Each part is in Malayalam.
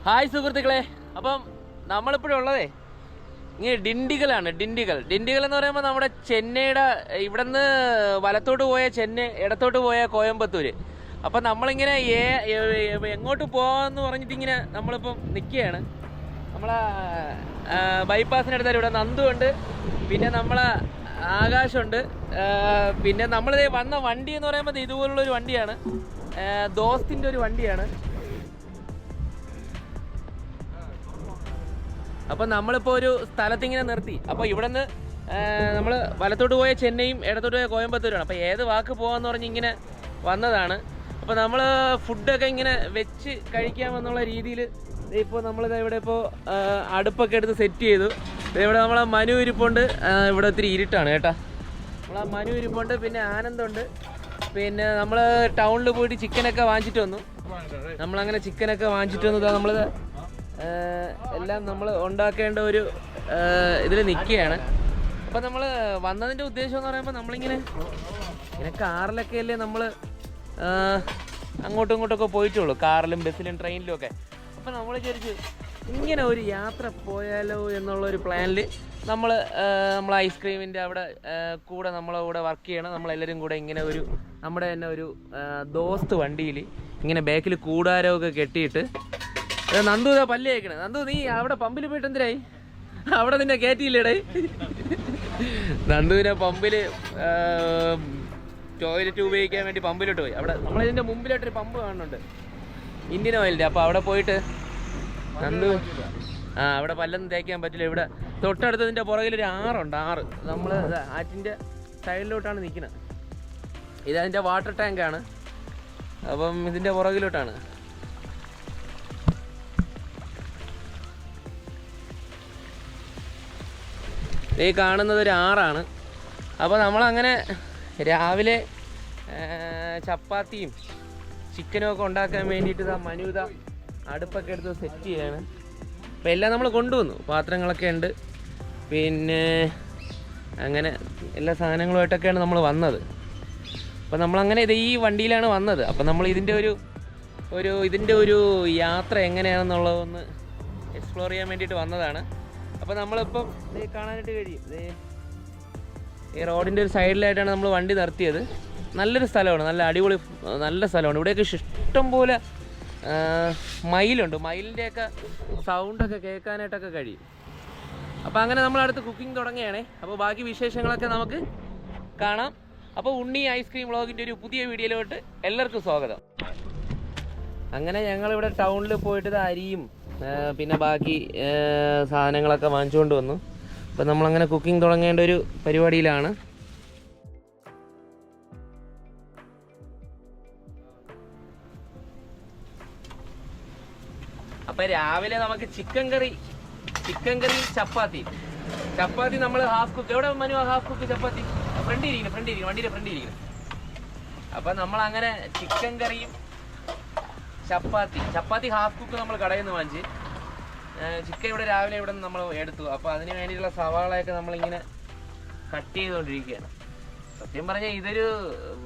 ഹായ് സുഹൃത്തുക്കളെ, അപ്പം നമ്മളിപ്പോഴുള്ളതേ ഇങ്ങനെ ഡിണ്ടിഗലാണ്. ഡിണ്ടിഗൽ എന്ന് പറയുമ്പോൾ നമ്മുടെ ചെന്നൈയുടെ ഇവിടെ നിന്ന് വലത്തോട്ട് പോയ ചെന്നൈ, ഇടത്തോട്ട് പോയ കോയമ്പത്തൂര്. അപ്പം നമ്മളിങ്ങനെ എങ്ങോട്ട് പോകാമെന്ന് പറഞ്ഞിട്ടിങ്ങനെ നമ്മളിപ്പം നിൽക്കുകയാണ്. നമ്മളെ ബൈപ്പാസിനടുത്തായിട്ട് ഇവിടെ നന്ദുണ്ട്, പിന്നെ നമ്മളെ ആകാശുണ്ട്, പിന്നെ നമ്മളിതേ വന്ന വണ്ടി എന്ന് പറയുമ്പോൾ ഇതുപോലുള്ളൊരു വണ്ടിയാണ്, ദോസ്തിൻ്റെ ഒരു വണ്ടിയാണ്. അപ്പോൾ നമ്മളിപ്പോൾ ഒരു സ്ഥലത്തിങ്ങനെ നിർത്തി. അപ്പോൾ ഇവിടെ നിന്ന് നമ്മൾ വലത്തോട്ട് പോയ ചെന്നൈയും ഇടത്തോട്ട് പോയ കോയമ്പത്തൂരാണ്. അപ്പോൾ ഏത് വാക്ക് പോകാമെന്ന് പറഞ്ഞ് ഇങ്ങനെ വന്നതാണ്. അപ്പോൾ നമ്മൾ ഫുഡൊക്കെ ഇങ്ങനെ വെച്ച് കഴിക്കാമെന്നുള്ള രീതിയിൽ ഇപ്പോൾ നമ്മളിത് ഇവിടെ ഇപ്പോൾ അടുപ്പൊക്കെ എടുത്ത് സെറ്റ് ചെയ്തു. ഇവിടെ നമ്മളെ മനു ഇരിപ്പുണ്ട്. ഇവിടെ ഒത്തിരി ഇരുട്ടാണ് കേട്ടോ. നമ്മളെ മനു ഇരിപ്പുണ്ട്, പിന്നെ ആനന്ദുണ്ട്, പിന്നെ നമ്മൾ ടൗണിൽ പോയിട്ട് ചിക്കനൊക്കെ വാങ്ങിച്ചിട്ട് വന്നു. നമ്മളങ്ങനെ ചിക്കനൊക്കെ വാങ്ങിച്ചിട്ട് വന്നത് നമ്മൾ എല്ലാം നമ്മൾ ഉണ്ടാക്കേണ്ട ഒരു ഇതിൽ നിൽക്കുകയാണ്. അപ്പോൾ നമ്മൾ വന്നതിൻ്റെ ഉദ്ദേശം എന്ന് പറയുമ്പോൾ നമ്മളിങ്ങനെ കാറിലൊക്കെ അല്ലേ നമ്മൾ അങ്ങോട്ടും ഇങ്ങോട്ടൊക്കെ പോയിട്ടുള്ളൂ, കാറിലും ബസ്സിലും ട്രെയിനിലും ഒക്കെ. അപ്പോൾ നമ്മൾ വിചാരിച്ചു ഇങ്ങനെ ഒരു യാത്ര പോയാലോ എന്നുള്ളൊരു പ്ലാനിൽ നമ്മൾ ഐസ്ക്രീമിൻ്റെ അവിടെ കൂടെ നമ്മളെ കൂടെ വർക്ക് ചെയ്യണം. നമ്മളെല്ലാവരും കൂടെ ഇങ്ങനെ ഒരു നമ്മുടെ തന്നെ ഒരു ദോസ്ത് വണ്ടിയിൽ ഇങ്ങനെ ബാക്കിൽ കൂടാരമൊക്കെ കെട്ടിയിട്ട് നന്ദു ഇതാ പല്ല് കഴിക്കണേ. നന്ദു, നീ അവിടെ പമ്പിൽ പോയിട്ട് എന്തിനായി? അവിടെ നിന്നെ കയറ്റിയില്ലേടേ? നന്ദുവിനെ പമ്പിൽ ടോയ്ലറ്റ് ഉപയോഗിക്കാൻ വേണ്ടി പമ്പിലോട്ട് പോയി. അവിടെ നമ്മളിതിൻ്റെ മുമ്പിലോട്ടൊരു പമ്പ് കാണുന്നുണ്ട്, ഇന്ത്യൻ ഓയിലിൻ്റെ. അപ്പോൾ അവിടെ പോയിട്ട് നന്ദു അവിടെ പല്ലൊന്നും തേക്കാൻ പറ്റില്ല. ഇവിടെ തൊട്ടടുത്തതിൻ്റെ പുറകിലൊരു ആറുണ്ട്, ആറ്. നമ്മൾ ആറ്റിൻ്റെ സൈഡിലോട്ടാണ് നിൽക്കുന്നത്. ഇതതിൻ്റെ വാട്ടർ ടാങ്കാണ്. അപ്പം ഇതിൻ്റെ പുറകിലോട്ടാണ്. ഈ കാണുന്നത് ഒരു ആറാണ്. അപ്പോൾ നമ്മളങ്ങനെ രാവിലെ ചപ്പാത്തിയും ചിക്കനും ഒക്കെ ഉണ്ടാക്കാൻ വേണ്ടിയിട്ട് മനുത അടുപ്പൊക്കെ എടുത്ത് സെറ്റ് ചെയ്യാണ്. അപ്പോൾ എല്ലാം നമ്മൾ കൊണ്ടുവന്നു, പാത്രങ്ങളൊക്കെ ഉണ്ട്, പിന്നെ അങ്ങനെ എല്ലാ സാധനങ്ങളുമായിട്ടൊക്കെയാണ് നമ്മൾ വന്നത്. അപ്പോൾ നമ്മളങ്ങനെ ഇത് ഈ വണ്ടിയിലാണ് വന്നത്. അപ്പോൾ നമ്മൾ ഇതിൻ്റെ ഒരു യാത്ര എങ്ങനെയാണെന്നുള്ളതൊന്ന് എക്സ്പ്ലോർ ചെയ്യാൻ വേണ്ടിയിട്ട് വന്നതാണ്. അപ്പോൾ നമ്മളിപ്പം ഇത് കാണാനായിട്ട് കഴിയും. ഈ റോഡിൻ്റെ ഒരു സൈഡിലായിട്ടാണ് നമ്മൾ വണ്ടി നിർത്തിയത്. നല്ലൊരു സ്ഥലമാണ്, നല്ല അടിപൊളി നല്ല സ്ഥലമാണ്. ഇവിടെയൊക്കെ ഇഷ്ടം പോലെ മയിലുണ്ട്. മയിലിൻ്റെയൊക്കെ സൗണ്ടൊക്കെ കേൾക്കാനായിട്ടൊക്കെ കഴിയും. അപ്പോൾ അങ്ങനെ നമ്മളടുത്ത് കുക്കിംഗ് തുടങ്ങുകയാണേ. അപ്പോൾ ബാക്കി വിശേഷങ്ങളൊക്കെ നമുക്ക് കാണാം. അപ്പോൾ ഉണ്ണി ഐസ്ക്രീം വ്ളോഗിൻ്റെ ഒരു പുതിയ വീഡിയോയിലോട്ട് എല്ലാവർക്കും സ്വാഗതം. അങ്ങനെ ഞങ്ങളിവിടെ ടൗണിൽ പോയിട്ട് അരിയും പിന്നെ ബാക്കി സാധനങ്ങളൊക്കെ വാങ്ങിച്ചുകൊണ്ട് വന്നു. അപ്പം നമ്മളങ്ങനെ കുക്കിംഗ് തുടങ്ങേണ്ട ഒരു പരിപാടിയിലാണ്. അപ്പം രാവിലെ നമുക്ക് ചിക്കൻ കറി ചപ്പാത്തി നമ്മൾ ഹാഫ് കുക്ക്. എവിടെ മനു ഹാഫ് കുക്ക് ചപ്പാത്തി? ഫ്രണ്ടിരിക്കണം വണ്ടിയുടെ ഫ്രണ്ടിരിക്കണം. അപ്പം നമ്മളങ്ങനെ ചിക്കൻ കറിയും ചപ്പാത്തി ഹാഫ് കുക്ക് നമ്മൾ കടയിൽ നിന്ന് വാങ്ങിച്ച്. ചിക്കൻ ഇവിടെ രാവിലെ ഇവിടെ നിന്ന് നമ്മൾ എടുത്തു. അപ്പോൾ അതിന് വേണ്ടിയിട്ടുള്ള സവാളയൊക്കെ നമ്മളിങ്ങനെ കട്ട് ചെയ്തുകൊണ്ടിരിക്കുകയാണ്. സത്യം പറഞ്ഞാൽ ഇതൊരു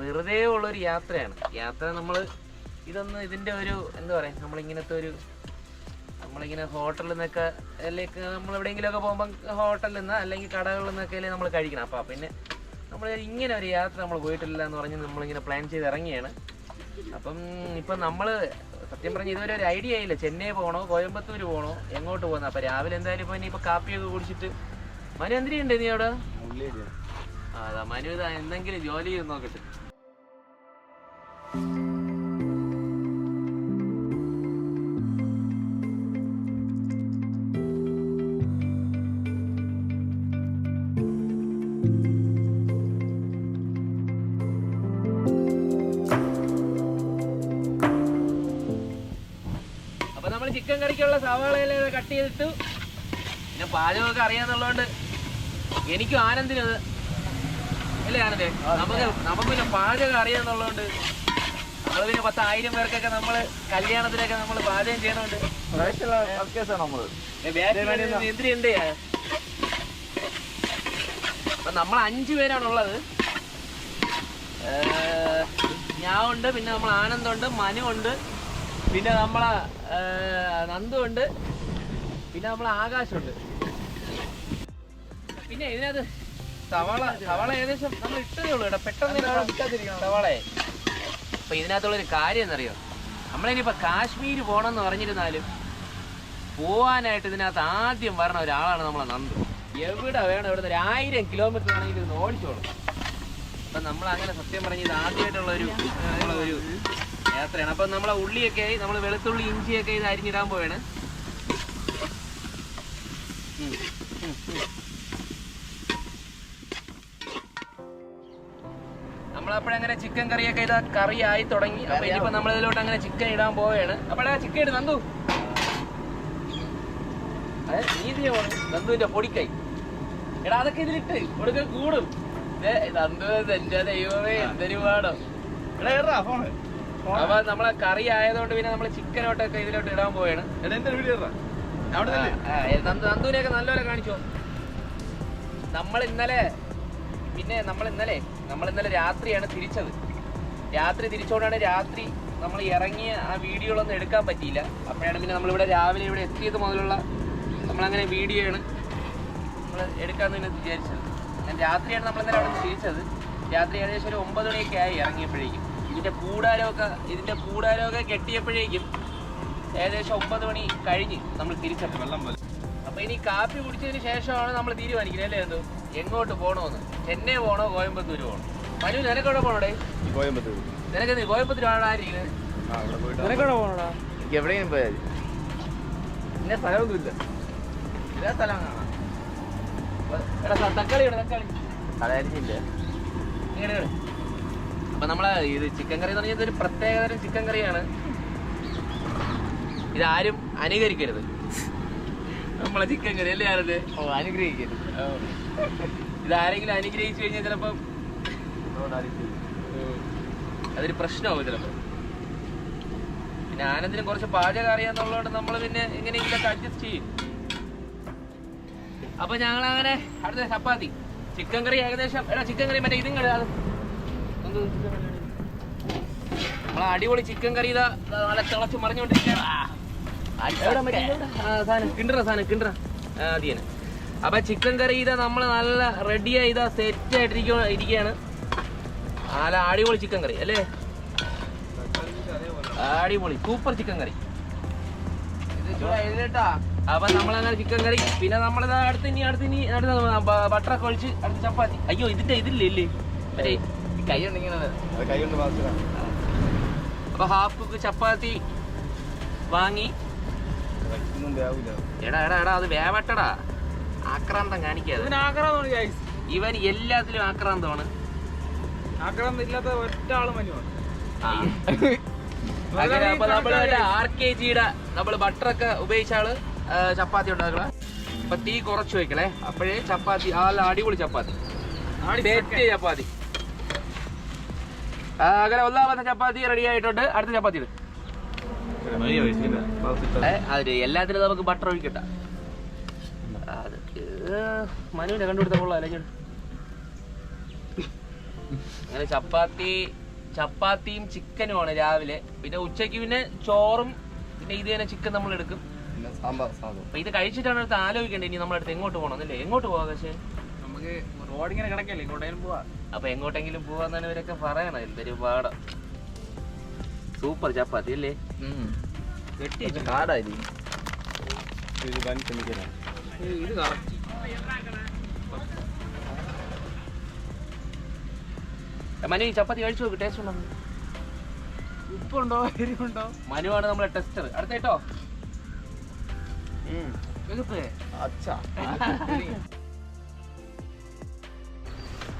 വെറുതെ ഉള്ളൊരു യാത്രയാണ്. നമ്മൾ ഇതിൻ്റെ ഒരു എന്താ പറയുക, നമ്മളിങ്ങനെ ഹോട്ടലിൽ നിന്നൊക്കെ അല്ലെങ്കിൽ നമ്മളെവിടെയെങ്കിലുമൊക്കെ പോകുമ്പം ഹോട്ടലിൽ നിന്ന് അല്ലെങ്കിൽ കടകളിൽ നിന്നൊക്കെ അല്ലേ നമ്മൾ കഴിക്കണം. അപ്പോൾ പിന്നെ നമ്മൾ ഇങ്ങനെ ഒരു യാത്ര നമ്മൾ പോയിട്ടില്ല എന്ന് പറഞ്ഞ് നമ്മളിങ്ങനെ പ്ലാൻ ചെയ്ത് ഇറങ്ങിയാണ്. അപ്പം ഇപ്പം നമ്മൾ സത്യം പറഞ്ഞാൽ ഇതുവരെ ഒരു ഐഡിയ ആയില്ല, ചെന്നൈ പോകണോ കോയമ്പത്തൂർ പോകണോ എങ്ങോട്ട് പോകുന്നത്. അപ്പം രാവിലെ എന്തായാലും ഇപ്പോൾ ഇനിയിപ്പോൾ കാപ്പിയൊക്കെ കുടിച്ചിട്ട് മനു എന്തിനുണ്ട് നീ അവിടെ? അതാ മനു ഇതാ എന്തെങ്കിലും ജോലി ചെയ്ത് നോക്കട്ടെ. ചിക്കൻ കറിക്കുള്ള സവാളയെല്ലാം കട്ട് ചെയ്തിട്ടു. പിന്നെ പാചകമൊക്കെ അറിയാന്നുള്ളതുകൊണ്ട് എനിക്കും ആനന്ദിനത് അല്ലേ ആനന്ദേ, നമുക്ക് പിന്നെ പാചകം അറിയാന്നുള്ളതുകൊണ്ട് നമ്മൾ പിന്നെ 10,000 പേർക്കൊക്കെ നമ്മൾ കല്യാണത്തിനൊക്കെ നമ്മൾ പാചകം ചെയ്യണോണ്ട് എന്തിനുണ്ട്. അപ്പം നമ്മൾ 5 പേരാണുള്ളത്. ഞാൻ ഉണ്ട്, പിന്നെ നമ്മൾ ആനന്ദുണ്ട്, മനു ഉണ്ട്, പിന്നെ നമ്മളെ നന്ദുണ്ട്, പിന്നെ നമ്മളെ ആകാശമുണ്ട്. പിന്നെ ഇതിനകത്ത് സവാള ഏകദേശം നമ്മൾ ഇട്ടതേ ഉള്ളൂ കേട്ടോ, പെട്ടെന്ന് സവാളയെ. അപ്പൊ ഇതിനകത്തുള്ളൊരു കാര്യം എന്നറിയോ, നമ്മളിനിയിപ്പോ കാശ്മീർ പോകണമെന്ന് പറഞ്ഞിരുന്നാലും പോവാനായിട്ട് ഇതിനകത്ത് ആദ്യം വരണ ഒരാളാണ് നമ്മളെ നന്ദു. എവിടെ വേണം, ഇവിടുന്ന് 1000 കിലോമീറ്റർ ആണെങ്കിൽ ഇത് ഓടിച്ചോളും. അപ്പൊ നമ്മളങ്ങനെ സത്യം പറഞ്ഞ് ഇത് ആദ്യമായിട്ടുള്ള ഒരു യാത്രയാണ്. അപ്പൊ നമ്മളെ ഉള്ളിയൊക്കെ ആയി, നമ്മൾ വെളുത്തുള്ളി ഇഞ്ചിയൊക്കെ ഇത് അരിഞ്ഞിടാൻ പോവാണ്. നമ്മളപ്പോഴങ്ങനെ ചിക്കൻ കറിയൊക്കെ ഇതാ കറി ആയി തുടങ്ങി. അപ്പൊ ഇനിയിപ്പോ നമ്മളിതിലോട്ട് അങ്ങനെ ചിക്കൻ ഇടാൻ പോവുകയാണ്. അപ്പോഴാ ചിക്കൻ ഇട് നന്ദു, നീതിയെ നന്ദുവിന്റെ പൊടിക്കൈ എടാ, അതൊക്കെ ഇതിലിട്ട് കൊടുക്ക കൂടും. നന്ദു എന്റെ ദൈവമേ എന്തൊരു പാടം. അപ്പൊ നമ്മളെ കറി ആയതുകൊണ്ട് പിന്നെ നമ്മള് ചിക്കനോട്ടൊക്കെ ഇതിലോട്ട് ഇടാൻ പോവാണ്. നന്ദുവിനെയൊക്കെ നല്ലപോലെ കാണിച്ചോ. നമ്മൾ ഇന്നലെ രാത്രിയാണ് തിരിച്ചത്. രാത്രി തിരിച്ചോണ്ടാണ് രാത്രി നമ്മൾ ഇറങ്ങിയ ആ വീഡിയോകളൊന്നും എടുക്കാൻ പറ്റിയില്ല. അപ്പോഴാണ് പിന്നെ നമ്മളിവിടെ രാവിലെ ഇവിടെ എത്തിയത് മുതലുള്ള നമ്മളങ്ങനെ വീഡിയോ ആണ് നമ്മൾ എടുക്കാമെന്ന് തന്നെ വിചാരിച്ചത്. രാത്രിയാണ് നമ്മൾ ഇന്നലെ അവിടെ നിന്ന് തിരിച്ചത്. രാത്രി ഏകദേശം ഒരു 9 മണിയൊക്കെ ആയി ഇറങ്ങിയപ്പോഴേക്കും. ഇതിൻ്റെ കൂടാരമൊക്കെ കെട്ടിയപ്പോഴേക്കും ഏകദേശം 9 മണി കഴിഞ്ഞ് നമ്മൾ തിരിച്ചപ്പോൾ വെള്ളം പോലെ. അപ്പോൾ ഇനി കാപ്പി കുടിച്ചതിന് ശേഷമാണ് നമ്മൾ തീരുമാനിക്കുന്നത് അല്ലേ എന്തോ എങ്ങോട്ട് പോകണമെന്ന്. ചെന്നൈ പോകണോ കോയമ്പത്തൂർ പോകണോ? മനു നിനക്കെവിടെ പോകണോടെ? കോയമ്പത്തൂർ. നിനക്ക് കോയമ്പത്തൂർ ആയിരിക്കുന്നത്? നിനക്കെവിടെ പോകണോടാ? എനിക്ക് എവിടെയെങ്കിലും പോയാൽ ഇന്ന സ്ഥലമൊന്നുമില്ല. ഇതാ സ്ഥലം കാണാം. തക്കാളി കളയാനില്ല. ഇങ്ങനെ അപ്പൊ നമ്മളെ ഇത് ചിക്കൻ കറി എന്ന് പറഞ്ഞാൽ ഒരു പ്രത്യേകതരം ചിക്കൻ കറിയാണ്. ഇതാരും അനുകരിക്കരുത്, നമ്മളെ ചിക്കൻ കറി അല്ലേ ആരത് അനുഗ്രഹിക്കരുത്. ഇതാരെങ്കിലും അനുഗ്രഹിച്ചു കഴിഞ്ഞാൽ ചിലപ്പോ അതൊരു പ്രശ്നമാവും ചിലപ്പോ. പിന്നെ ആനന്ദിനും കുറച്ച് പാചകം അറിയാന്നുള്ളതുകൊണ്ട് നമ്മൾ പിന്നെ എങ്ങനെയെങ്കിലൊക്കെ അഡ്ജസ്റ്റ് ചെയ്യും. അപ്പൊ ഞങ്ങളങ്ങനെ അടുത്ത ചപ്പാത്തി ചിക്കൻ കറി ഏകദേശം ചിക്കൻ കറി മറ്റേ ഇതും കളയാതെ നമ്മളെ അടിപൊളി ചിക്കൻ കറി ഇതാ നല്ല തിളച്ച് മറിഞ്ഞോണ്ടിരിക്കുകയാണ്. കിണ്ടറ അതിയാണ്. അപ്പൊ ചിക്കൻ കറി ഇതാ നമ്മള് നല്ല റെഡിയായി ഇതാ സെറ്റ് ആയിട്ടിരിക്കുകയാണ്. നല്ല അടിപൊളി ചിക്കൻ കറി അല്ലേ, അടിപൊളി സൂപ്പർ ചിക്കൻ കറി. അപ്പൊ നമ്മളങ്ങനെ ചിക്കൻ കറി, പിന്നെ നമ്മളിതാ അടുത്ത് ബട്ടറൊക്കെ ഒഴിച്ച് അടുത്ത് ചപ്പാത്തി. അയ്യോ ഇതില്ലേ മറ്റേ കൈ ഉണ്ടെങ്കിൽ. അപ്പൊ ഹാഫ് കുക്ക് ചപ്പാത്തി വാങ്ങി. എടാ അത് വേവട്ടടാ, ആക്രാന്തം കാണിക്കാതെ. ഇവൻ എല്ലാത്തിലും ആക്രാന്തമാണ്. ആക്രാന്തം ഇല്ലാത്ത ഒറ്റ ആള് മനുവാണ്. അങ്ങനെ അപ്പൊ നമ്മള് RKGയുടെ നമ്മള് ബട്ടറൊക്കെ ഉപയോഗിച്ചാള് ചപ്പാത്തി ഉണ്ടാക്കുക. അപ്പൊ തീ കുറച്ച് വെക്കണേ, അപ്പോഴേ ചപ്പാത്തി നല്ല അടിപൊളി ചപ്പാത്തി ചപ്പാത്തി. അങ്ങനെ ഒന്നാമത്തെ ചപ്പാത്തി റെഡി ആയിട്ടുണ്ട്. അടുത്ത ചപ്പാത്തി ഇട്. അത് എല്ലാത്തിനും നമുക്ക് ബട്ടർ ഒഴിക്കട്ട. അത് മനുവിനെ കണ്ടുപിടുത്ത കൊള്ളാം. അങ്ങനെ ചപ്പാത്തിയും ചിക്കനുമാണ് രാവിലെ. പിന്നെ ഉച്ചയ്ക്ക് പിന്നെ ചോറും പിന്നെ ഇത് തന്നെ ചിക്കൻ നമ്മൾ എടുക്കും. അപ്പൊ ഇത് കഴിച്ചിട്ടാണ് അടുത്ത് ആലോചിക്കേണ്ടത് ഇനി നമ്മളടുത്ത് എങ്ങോട്ട് പോകണം എന്നല്ലേ. എങ്ങോട്ട് പോവാ? പക്ഷേ നമുക്ക് റോഡിങ്ങനെ കിടക്കല്ലേ, എങ്ങോട്ടെങ്കിലും പോവാ. അപ്പൊ എങ്ങോട്ടെങ്കിലും പോവാന്നാണ് ഇവരൊക്കെ പറയണത്. എന്തൊരു പാടം. സൂപ്പർ ചപ്പാത്തി അല്ലേ, വെട്ടി കാടായിരിക്കും. ഇത് മനു ഈ ചപ്പാത്തി കഴിച്ചു നോക്ക്, ടേസ്റ്റ് ഉണ്ടോ? ഉപ്പുണ്ടോ എരിവുണ്ടോ? മനുവാണ് നമ്മളെ ടെസ്റ്റർ. അടുത്തേട്ടോ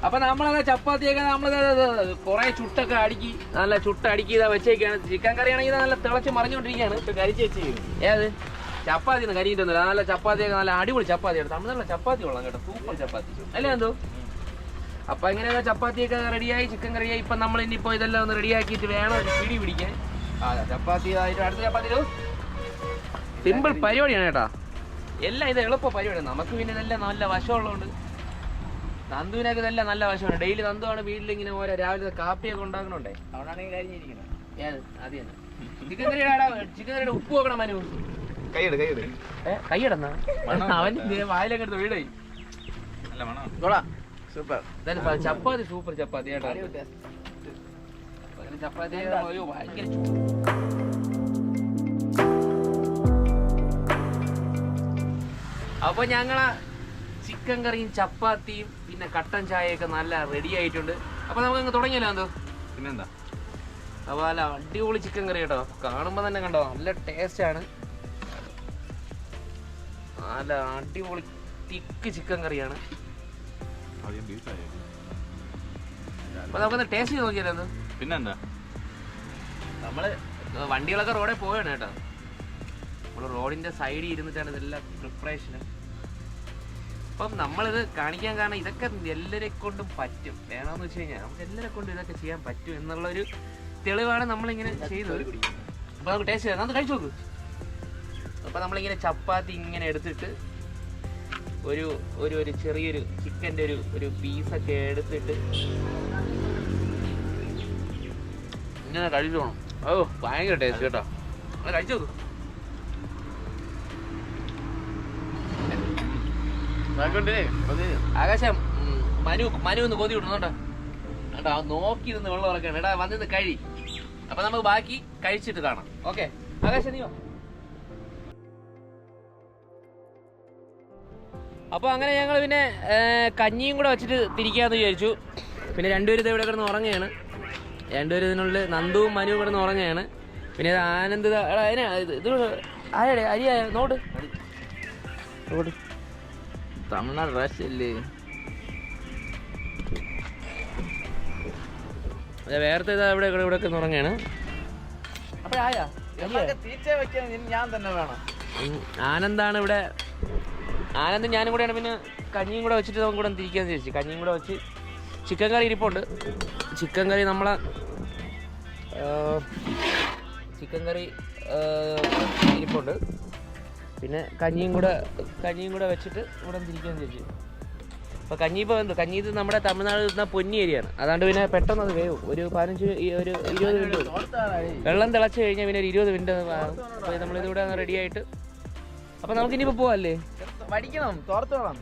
അപ്പൊ നമ്മളത് ചപ്പാത്തിയൊക്കെ നമ്മള് കൊറേ ചുട്ടൊക്കെ അടുക്കി നല്ല ചുട്ടടുക്കി ഇതാ വെച്ചേക്കാണ്. ചിക്കൻ കറി ആണെങ്കിൽ നല്ല തിളച്ച് മറിഞ്ഞോണ്ടിരിക്കുകയാണ്. കരിച്ച് വെച്ച് ഏത് ചപ്പാത്തി കരിയിട്ടൊന്നുമില്ല. നല്ല ചപ്പാത്തിയൊക്കെ നല്ല അടിപൊളി ചപ്പാത്തിയാണ്. തമിഴ്നാട്ടിലെ ചപ്പാത്തി കൊള്ളാം കേട്ടോ, സൂപ്പർ ചപ്പാത്തി അല്ലേ എന്തോ. അപ്പൊ ഇങ്ങനെ ചപ്പാത്തിയൊക്കെ റെഡിയായി, ചിക്കൻ കറിയായി. ഇപ്പൊ നമ്മൾ ഇനിയിപ്പോ ഇതെല്ലാം ഒന്ന് റെഡിയാക്കിയിട്ട് വേണം ഒരു പിടി പിടിക്കാൻ. ചപ്പാത്തി ആയിട്ട് അടുത്ത ചപ്പാത്തി സിമ്പിൾ പരിപാടിയാണ് കേട്ടാ. എല്ലാം ഇത് എളുപ്പ പരിപാടിയാണ്. നമുക്ക് പിന്നെ ഇതെല്ലാം നല്ല വശമുള്ളതുകൊണ്ട് നന്ദുവിനൊക്കെ ഇതെല്ലാം നല്ല വശമാണ്. ഡെയിലി നന്ദുവാണ് വീട്ടിൽ ഇങ്ങനെ ഓരോ രാവിലെ കാപ്പിയൊക്കെ ഉണ്ടാക്കണുണ്ടേ. അവിടാണെങ്കിൽ കഴിഞ്ഞിരിക്കുന്നത് ഏത് അത് തന്നെ. ചിക്കൻ കറിയുടെ ഉപ്പ് നോക്കണം മനു. കൈയിടന്നാ അവൻ വായിലൊക്കെ എടുത്ത് വീടായി. സൂപ്പർ ചപ്പാത്തി, സൂപ്പർ ചപ്പാത്തി കേട്ടോ. ചപ്പാത്തി ഭയങ്കര അപ്പൊ ഞങ്ങളെ ചിക്കൻ കറിയും ചപ്പാത്തിയും പിന്നെ കട്ടൻ ചായയൊക്കെ നല്ല റെഡി ആയിട്ടുണ്ട്. അപ്പൊ നമുക്ക് അങ്ങ് തുടങ്ങിയല്ലോ എന്തോ. പിന്നെന്താ, അപ്പൊ നല്ല അടിപൊളി ചിക്കൻ കറി കേട്ടോ. കാണുമ്പോ തന്നെ കണ്ടോ നല്ല ടേസ്റ്റ് ആണ്. നല്ല അടിപൊളി തിക്ക് ചിക്കൻ കറിയാണ്. അപ്പൊ നമുക്കൊന്ന് ടേസ്റ്റ് ചെയ്ത് നോക്കിയാലോ എന്തോ. പിന്നെന്താ, നമ്മള് വണ്ടികളൊക്കെ റോഡിൽ പോവാണ് കേട്ടോ. നമ്മള് റോഡിന്റെ സൈഡിൽ ഇരുന്നിട്ടാണ് ഇതെല്ലാം പ്രിപ്പറേഷന്. അപ്പം നമ്മളിത് കാണിക്കാൻ കാരണം ഇതൊക്കെ എല്ലാരെ കൊണ്ടും പറ്റും. വേണമെന്ന് വെച്ച് കഴിഞ്ഞാൽ നമുക്ക് എല്ലാരെ കൊണ്ടും ഇതൊക്കെ ചെയ്യാൻ പറ്റും എന്നുള്ളൊരു തെളിവാണ് നമ്മളിങ്ങനെ ചെയ്തത്. അപ്പൊ നമുക്ക് ടേസ്റ്റ് ചെയ്യാം, നമുക്ക് കഴിച്ചു നോക്ക്. അപ്പൊ നമ്മളിങ്ങനെ ചപ്പാത്തി ഇങ്ങനെ എടുത്തിട്ട് ഒരു ഒരു ചെറിയൊരു ചിക്കൻ്റെ ഒരു പീസൊക്കെ എടുത്തിട്ട് ഇങ്ങനെ കഴിച്ചു പോകണം. ഓ ഭയങ്കര ടേസ്റ്റ് കേട്ടോ. അത് കഴിച്ചു നോക്ക്. ആകാശം മനു ഒന്ന് കൊതി വിടുന്നുണ്ടോ കേട്ടോ. നോക്കിയിരുന്ന് വെള്ളം ഇറക്കാണ്. എടാ വന്നിന്ന് കഴി. അപ്പൊ നമുക്ക് ബാക്കി കഴിച്ചിട്ട് കാണാം. ഓക്കെ ആകാശം നീയോ. അപ്പോൾ അങ്ങനെ ഞങ്ങൾ പിന്നെ കഞ്ഞിയും കൂടെ വെച്ചിട്ട് തിരിക്കാമെന്ന് വിചാരിച്ചു. പിന്നെ രണ്ടുപേരും ഇത് ഇവിടെ കിടന്ന് ഉറങ്ങുകയാണ്. രണ്ടുപേരും ഇതിനുള്ളിൽ നന്ദുവും മനുവും കിടന്ന് ഉറങ്ങുകയാണ്. പിന്നെ ഇത് ആനന്ദ് ഇത് ആരുടെ അരിയായ നോട്ട് നോട്ട് തമിഴ്നാട് റഷ്യല്ലേ. വേറത്തെ ഇതാ ഇവിടെ ഇവിടെ ഉറങ്ങുകയാണ്. അപ്പോഴായ ഞാൻ തന്നെ വേണം. ആനന്ദാണ് ഇവിടെ. ആനന്ദും ഞാനും കൂടെയാണ്. പിന്നെ കഞ്ഞിയും കൂടെ വെച്ചിട്ട് നമുക്ക് കൂടെ തിരിക്കാന്ന് ചോദിച്ചു. കഞ്ഞിയും കൂടെ വെച്ച് ചിക്കൻ കറി ഇരിപ്പുണ്ട്. ചിക്കൻ കറി നമ്മളെ ചിക്കൻ കറി ഇരിപ്പുണ്ട്. പിന്നെ കഞ്ഞിയും കൂടെ വെച്ചിട്ട് ഇവിടെ തിരിക്കാന്ന് ചോദിച്ചു. അപ്പോൾ കഞ്ഞി ഇപ്പോൾ എന്ത് കഞ്ഞി ഇത് നമ്മുടെ തമിഴ്നാട് നിന്ന പൊന്നി ഏരിയയാണ്. അതുകൊണ്ട് പിന്നെ പെട്ടെന്ന് അത് വേവും. ഒരു 20 മിനിറ്റ് വെള്ളം തിളച്ച് കഴിഞ്ഞാൽ പിന്നെ ഒരു 20 മിനിറ്റ് അപ്പോൾ നമ്മളിതിവിടെ റെഡി ആയിട്ട്. അപ്പോൾ നമുക്കിനിയിപ്പോൾ പോവാല്ലേ. വടിക്കണം, തോർത്തോളാം.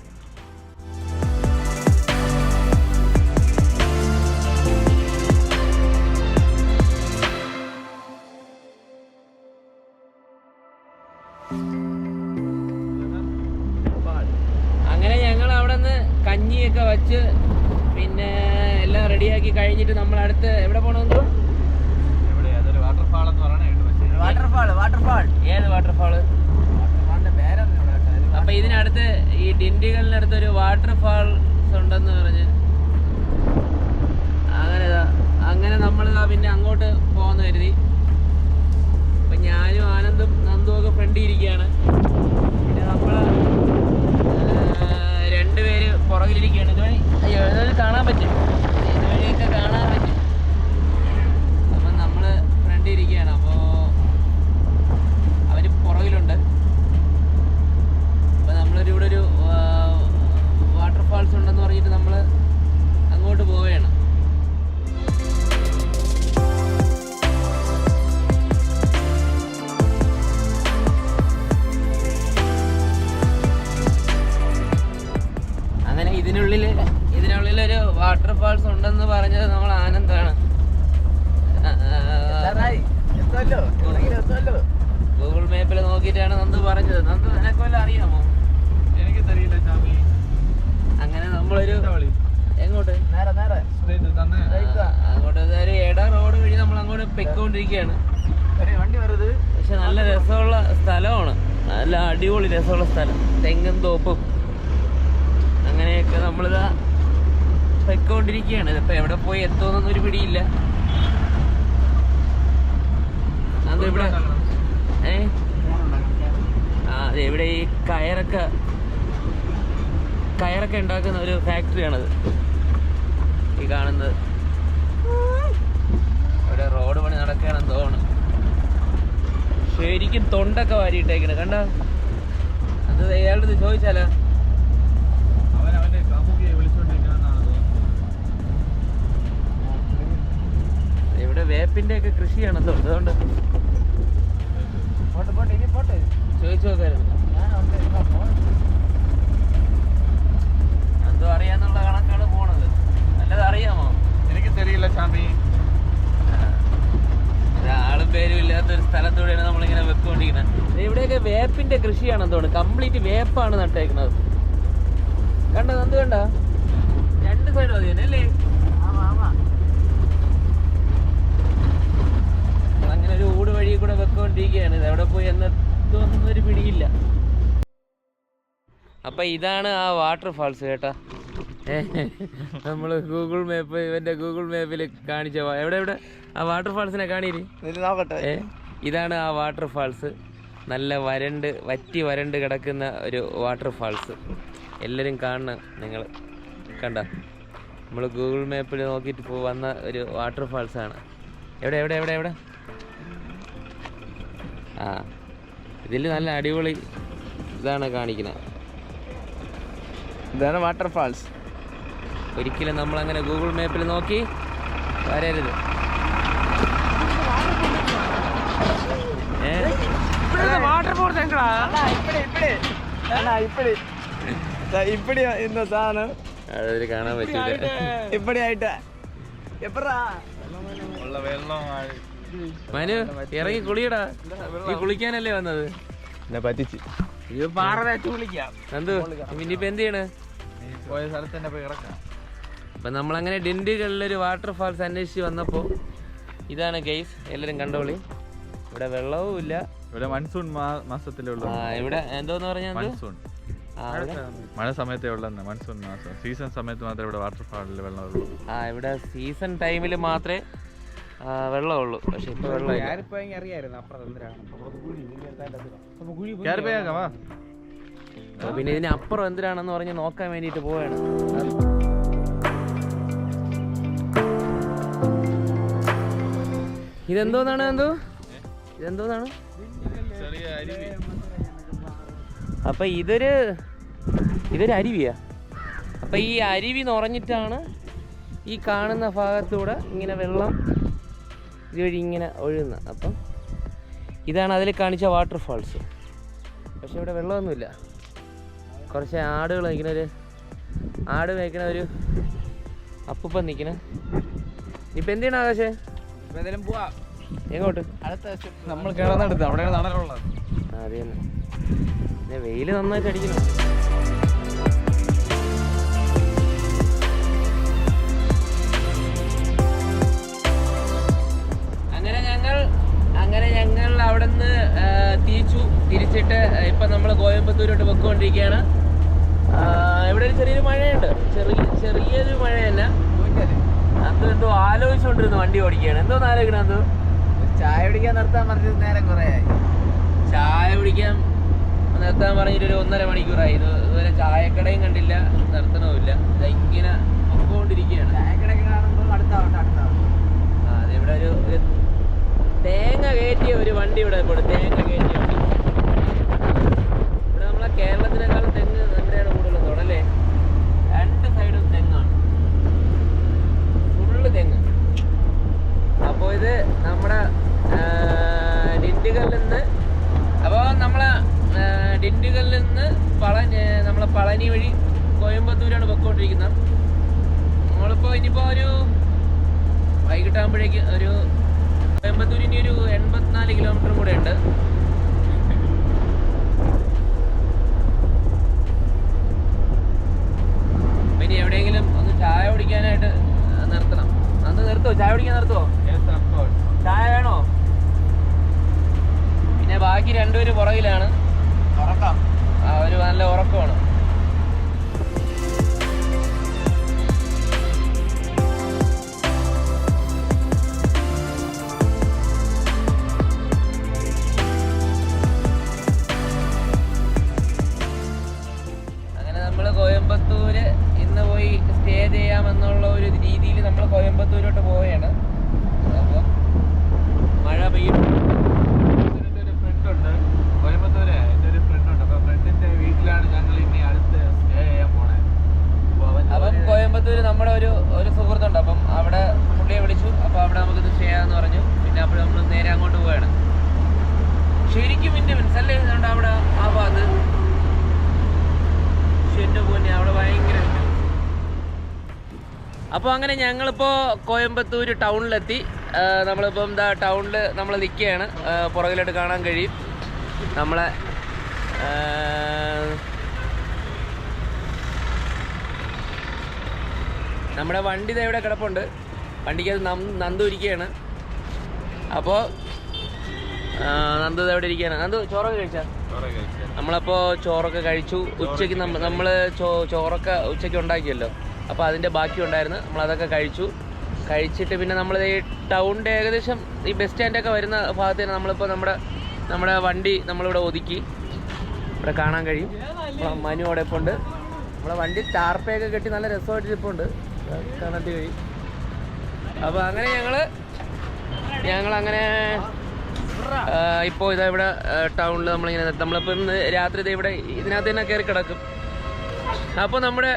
അങ്ങനെ ഞങ്ങൾ അവിടെ നിന്ന് കഞ്ഞിയൊക്കെ വെച്ച് പിന്നെ എല്ലാം റെഡിയാക്കി കഴിഞ്ഞിട്ട് നമ്മൾ അടുത്ത് എവിടെ പോകണമെന്നോ. വാട്ടർഫാൾ ഏത് വാട്ടർഫാള്? അപ്പൊ ഇതിനടുത്ത് ഈ ഡിണ്ടിഗലിനടുത്ത് ഒരു വാട്ടർഫാൾസ് ഉണ്ടെന്ന് പറഞ്ഞ് അങ്ങനെ നമ്മൾ പിന്നെ അങ്ങോട്ട് പോകാന്ന് കരുതി. അപ്പൊ ഞാനും ആനന്ദും നന്ദും ഒക്കെ ഫ്രണ്ടിൽ ഇരിക്കുകയാണ്. പിന്നെ നമ്മള് രണ്ടുപേര് പുറകിലിരിക്കുകയാണ്. ഇതുവഴി കാണാൻ പറ്റും, ഇതുവഴിയൊക്കെ കാണാൻ പറ്റും. അപ്പം നമ്മള് ഫ്രണ്ടിൽ ഇരിക്കുകയാണ്. അപ്പോൾ അവര് പുറകിലുണ്ട്. അപ്പം ഇവിടെ ഒരു വാട്ടർഫാൾസ് ഉണ്ടെന്ന് പറഞ്ഞിട്ട് നമ്മൾ അങ്ങോട്ട് പോവുകയാണ്. അങ്ങനെ ഇതിനുള്ളിലൊരു വാട്ടർഫാൾസ് ഉണ്ടെന്ന് പറഞ്ഞത് നമ്മൾ ആനന്ദാണ്. ഗൂഗിൾ മാപ്പിൽ നോക്കിയിട്ടാണ് നന്ദു പറഞ്ഞത്. നന്ദു നിനക്ക് വല്ലതും അറിയാമോ? അങ്ങനെ നമ്മളൊരു എങ്ങോട്ട് അങ്ങോട്ട് ഒരു ഇട റോഡ് വഴി നമ്മൾ അങ്ങോട്ട് പൊയ്ക്കൊണ്ടിരിക്കുകയാണ്. പക്ഷെ നല്ല രസമുള്ള സ്ഥലമാണ്. നല്ല അടിപൊളി രസമുള്ള സ്ഥലം. തെങ്ങും തോപ്പും അങ്ങനെയൊക്കെ നമ്മളിതാ പൊയ്ക്കൊണ്ടിരിക്കുകയാണ്. ഇതിപ്പോൾ എവിടെ പോയി എത്തുമെന്നൊന്നും ഒരു പിടിയില്ല. അത് ഇവിടെ അതെ ഇവിടെ ഈ കയറൊക്കെ ഉണ്ടാക്കുന്ന ഒരു ഫാക്ടറിയാണത് ഈ കാണുന്നത്. ഇവിടെ റോഡ് പണി നടക്കുകയാണെന്ന് തോന്നുന്നു. ശരിക്കും തൊണ്ടൊക്കെ വാരിയിട്ടേക്കണ് കണ്ടോ. അത് അയാളുടെ ചോദിച്ചാലോ. ഇവിടെ വേപ്പിന്റെ ഒക്കെ കൃഷിയാണല്ലോ. അതുകൊണ്ട് വിളിച്ചു നോക്കായിരുന്നു. എന്തോ അറിയാന്നുള്ള കണക്കാണ് പോണത്. നല്ലത് അറിയാമോ? എനിക്ക് തെരിയില്ല ചാമി. ആളും പേരും ഇല്ലാത്തൊരു സ്ഥലത്തൂടെയാണ് നമ്മളിങ്ങനെ വെക്കൊണ്ടിരിക്കുന്നത്. ഇവിടെയൊക്കെ വേപ്പിന്റെ കൃഷിയാണെന്ന് തോന്നുന്നു. കംപ്ലീറ്റ് വേപ്പാണ് നട്ടേക്കുന്നത്. കണ്ടോ? എന്ത് കണ്ട? രണ്ട് സൈഡ് മതി തന്നെ അല്ലേ? നമ്മളങ്ങനെ ഒരു ഊട് വഴി കൂടെ വെക്കൊണ്ടിരിക്കുകയാണ്. ഇത് എവിടെ പോയി എന്നൊരു പിടിയില്ല. അപ്പൊ ഇതാണ് ആ വാട്ടർഫാൾസ് കേട്ടാ. നമ്മള് ഗൂഗിൾ മാപ്പ്, ഇവന്റെ ഗൂഗിൾ മാപ്പിൽ കാണിച്ച എവിടെ ആ വാട്ടർഫാൾസിനെ കാണിയില്ലേ? ഇതാണ് ആ വാട്ടർഫാൾസ്. നല്ല വറ്റി വരണ്ട് കിടക്കുന്ന ഒരു വാട്ടർഫാൾസ്. എല്ലാവരും കാണണം. നിങ്ങൾ കണ്ട, നമ്മൾ ഗൂഗിൾ മാപ്പിൽ നോക്കിയിട്ട് വന്ന ഒരു വാട്ടർഫാൾസ് ആണ്. എവിടെ എവിടെ എവിടെ എവിടെ ആ ഇതിൽ നല്ല അടിപൊളി ഇതാണ് കാണിക്കുന്നത്. ഇതാണ് വാട്ടർഫാൾസ്. ഒരിക്കലും നമ്മളങ്ങനെ ഗൂഗിൾ മാപ്പിൽ നോക്കി വരരുത്. വാട്ടർഫോൾസ് இப்படி இந்த சாதனம் അതിൽ കാണാൻ പറ്റില്ല. இப்படி ஆயிட்ட எப்படா മനു ഇറങ്ങി കുളിയടാ. നീ കുളിക്കാനല്ലേ വന്നത്? എന്നെ പറ്റിച്ച്. ഇത് പാറ വെച്ച് കുളിക്കാം. എന്തോ ഇനിയിപ്പോ എന്ത് ചെയ്യണ്? പോയ സ്ഥലത്ത് തന്നെ പോയി ഇറക്കാം. അപ്പൊ നമ്മളങ്ങനെ ഡിണ്ടികളിലൊരു വാട്ടർഫാൾസ് അന്വേഷിച്ച് വന്നപ്പോ ഇതാണ് ഗൈസ്. എല്ലാരും കണ്ടോളി. ഇവിടെ വെള്ളവും ഇല്ല. ഇവിടെ മൺസൂൺ മാസത്തിലുള്ള ഇവിടെ എന്തോന്ന് പറഞ്ഞാൽ മഴ സമയത്തേ ഉള്ളൂ. മൺസൂൺ മാസം സീസൺ സമയത്ത് മാത്രമേ ഇവിടെ വാട്ടർഫാളിൽ വെള്ളമുള്ളൂ. ഇവിടെ സീസൺ ടൈമിൽ മാത്രമേ വെള്ളമുള്ളൂ. പക്ഷെ ഇപ്പൊ വെള്ളം പിന്നെ ഇതിന് അപ്പുറം എന്തിനാണെന്ന് പറഞ്ഞ് നോക്കാൻ വേണ്ടിട്ട് പോവാണ്. ഇതെന്തോന്നാണ്? ഇതെന്തോന്നാണ്? അപ്പൊ ഇതൊരു അരുവിയാ. അപ്പൊ ഈ അരുവി നിറഞ്ഞിട്ടാണ് ഈ കാണുന്ന ഭാഗത്തൂടെ ഇങ്ങനെ വെള്ളം ഇതുവഴി ഇങ്ങനെ ഒഴുകുന്നത്. അപ്പം ഇതാണ് അതിൽ കാണിച്ച വാട്ടർഫാൾസ്. പക്ഷെ ഇവിടെ വെള്ളമൊന്നുമില്ല. കുറച്ച് ആടുകൾ നിൽക്കുന്ന ആട് മേയ്ക്കുന്ന ഒരു അപ്പൂപ്പൻ നിൽക്കണ. ഇപ്പം എന്ത് ചെയ്യണം ആകാശേ? എങ്ങോട്ട്? നമ്മൾ കിടന്നെടുത്ത് അവിടെയാണ് തണലുള്ളത്. അത് തന്നെ. പിന്നെ വെയിൽ നന്നായിട്ട് അടിക്കണം. അങ്ങനെ ഞങ്ങൾ അവിടെ നിന്ന് തിരിച്ചിട്ട് ഇപ്പം നമ്മൾ കോയമ്പത്തൂരോട്ട് പൊയ്ക്കൊണ്ടിരിക്കുകയാണ്. ഇവിടെ ഒരു ചെറിയൊരു മഴയുണ്ട്. ചെറിയൊരു മഴ തന്നെ. എന്തോ ആലോചിച്ചുകൊണ്ടിരുന്നു വണ്ടി ഓടിക്കുകയാണ്. എന്തോന്ന് ആലോചിക്കണം? എന്തോ ചായ കുടിക്കാൻ നിർത്താൻ പറഞ്ഞത് നേരം കുറേ ആയി. ചായ കുടിക്കാൻ നിർത്താൻ പറഞ്ഞിട്ട് ഒരു 1.5 മണിക്കൂറായി. ഇതുവരെ ചായക്കടയും കണ്ടില്ല, നിർത്തണമില്ല. ഇങ്ങനെ പൊക്കോണ്ടിരിക്കുകയാണ്. ചായക്കടയൊക്കെ കാണുമ്പോൾ അടുത്താവട്ടെ. അതിവിടെ ഒരു തേങ്ങ കയറ്റിയ ഒരു വണ്ടി ഇവിടെ ഇപ്പോൾ. തേങ്ങ കയറ്റിയ വണ്ടി. ഇവിടെ നമ്മളെ കേരളത്തിനേക്കാളും തെങ്ങ് നമ്മുടെയാണ് കൂടുതൽ തോന്നല്ലേ. 2 സൈഡും തെങ്ങാണ്, ഫുള്ള് തെങ്ങ്. അപ്പോൾ ഇത് നമ്മുടെ ഡിണ്ടിഗലിൽ നിന്ന് നമ്മളെ പളനി വഴി കോയമ്പത്തൂരാണ് പൊയ്ക്കൊണ്ടിരിക്കുന്നത്. നമ്മളിപ്പോൾ ഇനിയിപ്പോൾ ഒരു വൈകിട്ടാകുമ്പോഴേക്ക് ഒരു കോയമ്പത്തൂരിന് ഒരു 84 കിലോമീറ്ററും കൂടെ ഉണ്ട്. പിന്നെ എവിടെയെങ്കിലും ഒന്ന് ചായ കുടിക്കാനായിട്ട് നിർത്തണം. അന്ന് നിർത്തുമോ? ചായ കുടിക്കാൻ നിർത്തുമോ? ചായ വേണോ? പിന്നെ ബാക്കി 2 പേര് പുറകിലാണ്. ഒരു നല്ല ഉറക്കമാണ്. കോയമ്പത്തൂര് ഇന്ന് പോയി സ്റ്റേ ചെയ്യാമെന്നുള്ള ഒരു രീതിയിൽ നമ്മൾ കോയമ്പത്തൂരോട്ട് പോവുകയാണ്. അപ്പോൾ മഴ പെയ്യും. എൻ്റെ ഒരു ഫ്രണ്ടുണ്ട് കോയമ്പത്തൂര്. എൻ്റെ ഒരു ഫ്രണ്ടുണ്ട്. അപ്പോൾ ഫ്രണ്ടിൻ്റെ വീട്ടിലാണ് ഞങ്ങൾ ഇനി അടുത്ത് സ്റ്റേ ചെയ്യാൻ പോണേ. അപ്പം കോയമ്പത്തൂര് നമ്മുടെ ഒരു സുഹൃത്തുണ്ട്. അപ്പം അവിടെ പുള്ളിയെ വിളിച്ചു. അപ്പോൾ അവിടെ നമുക്കിത് സ്റ്റേ ചെയ്യാമെന്ന് പറഞ്ഞു. പിന്നെ അപ്പോൾ നമ്മൾ നേരെ അങ്ങോട്ട് പോവുകയാണ്. ശരിക്കും ഇൻഡിപെൻഡൻസ് അല്ലേ? അതുകൊണ്ട് അവിടെ ഭാഗത്ത്. എൻ്റെ പൊന്നെ അവിടെ ഭയങ്കര. അപ്പോൾ അങ്ങനെ ഞങ്ങളിപ്പോൾ കോയമ്പത്തൂർ ടൗണിലെത്തി. നമ്മളിപ്പം എന്താ ടൗണിൽ നമ്മൾ നിൽക്കുകയാണ്. പുറകിലായിട്ട് കാണാൻ കഴിയും നമ്മളെ നമ്മുടെ വണ്ടി ദേ ഇവിടെ കിടപ്പുണ്ട്. വണ്ടിക്കത് നന്ദു ഇരിക്കുകയാണ്. അപ്പോൾ നന്ദു എവിടെ ഇരിക്കുകയാണ്. നന്ദു ചോറൊക്കെ കഴിച്ചാൽ? നമ്മളപ്പോൾ ചോറൊക്കെ കഴിച്ചു. ഉച്ചയ്ക്ക് നമ്മൾ ചോറൊക്കെ ഉച്ചയ്ക്ക് ഉണ്ടാക്കിയല്ലോ, അപ്പോൾ അതിൻ്റെ ബാക്കി ഉണ്ടായിരുന്നു. നമ്മളതൊക്കെ കഴിച്ചിട്ട് പിന്നെ നമ്മൾ ഈ ടൗണിൻ്റെ ഏകദേശം ഈ ബസ് സ്റ്റാൻഡൊക്കെ വരുന്ന ഭാഗത്ത് തന്നെ നമ്മളിപ്പോൾ നമ്മുടെ വണ്ടി നമ്മളിവിടെ ഒതുക്കി. ഇവിടെ കാണാൻ കഴിയും മനു അവിടെ ഇപ്പോൾ ഉണ്ട്. നമ്മളെ വണ്ടി ടാർപ്പയൊക്കെ കെട്ടി നല്ല രസമായിട്ട് ഇപ്പോൾ ഉണ്ട്, കാണാൻ കഴിയും. അപ്പോൾ അങ്ങനെ ഞങ്ങളങ്ങനെ ഇപ്പോൾ ഇതാ ഇവിടെ ടൗണിൽ നമ്മളിപ്പോൾ ഇന്ന് രാത്രി ഇതാ ഇവിടെ ഇതിനകത്ത് തന്നെ കയറി കിടക്കും. അപ്പോൾ നമ്മുടെ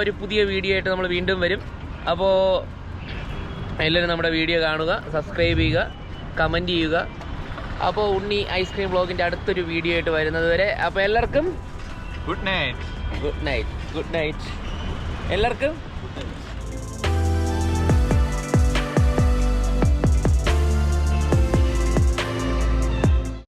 ഒരു പുതിയ വീഡിയോ ആയിട്ട് നമ്മൾ വീണ്ടും വരും. അപ്പോൾ എല്ലാവരും നമ്മുടെ വീഡിയോ കാണുക, സബ്സ്ക്രൈബ് ചെയ്യുക, കമൻറ്റ് ചെയ്യുക. അപ്പോൾ ഉണ്ണി ഐസ്ക്രീം വ്ളോഗിൻ്റെ അടുത്തൊരു വീഡിയോ ആയിട്ട് വരുന്നത് വരെ അപ്പോൾ എല്ലാവർക്കും ഗുഡ് നൈറ്റ്. എല്ലാവർക്കും